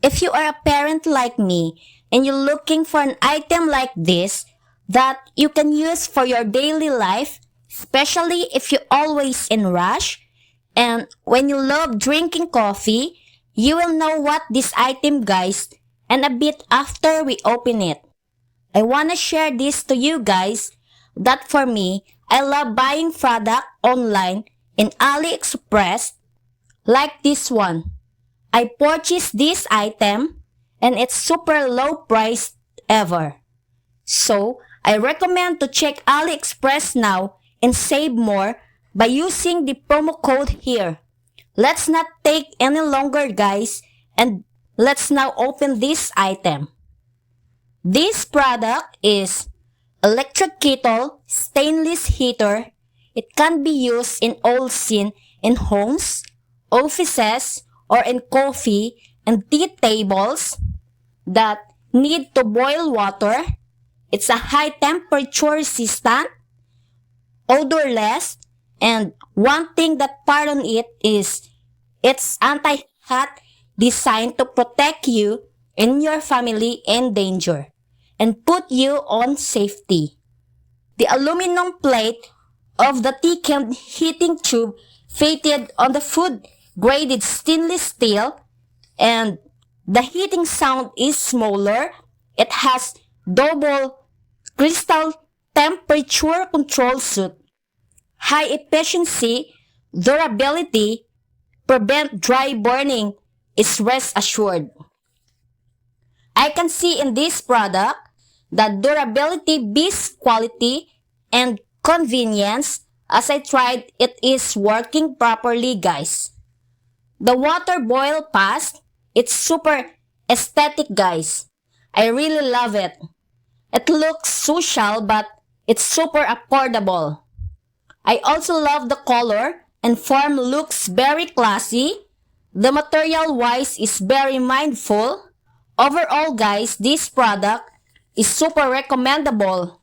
If you are a parent like me and you're looking for an item like this that you can use for your daily life, especially if you're always in rush, and when you love drinking coffee, you will know what this item, guys, and a bit after we open it. I wanna share this to you guys that for me, I love buying product online in AliExpress like this one. I purchased this item and it's super low priced ever. So, I recommend to check AliExpress now and save more by using the promo code here. Let's not take any longer, guys, and let's now open this item. This product is electric kettle stainless heater. It can be used in all scene in homes, offices, or in coffee and tea tables that need to boil water. It's a high temperature resistant, odorless, and one thing that part on it is it's anti-hot, designed to protect you and your family in danger and put you on safety. The aluminum plate of the thickened heating tube fitted on the food-graded stainless steel, and the heating sound is smaller. It has double crystal temperature control suit, high efficiency, durability, prevent dry burning is rest assured. I can see in this product that durability beats quality and convenience. As I tried, it is working properly, guys. The water boil fast. It's super aesthetic, guys. I really love it. It looks social, but it's super affordable. I also love the color and form looks very classy. The material wise is very mindful. Overall, guys, this product is super recommendable.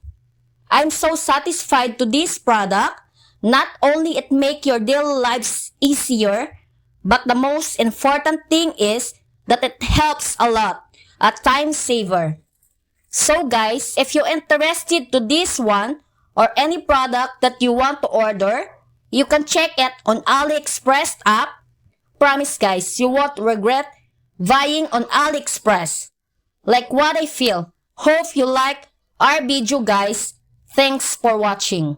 I'm so satisfied to this product. Not only it make your daily lives easier, but the most important thing is that it helps a lot, a time saver. So guys, if you're interested to this one or any product that you want to order, you can check it on AliExpress app. Promise guys, you won't regret buying on AliExpress. Like what I feel. Hope you like our video, guys. Thanks for watching.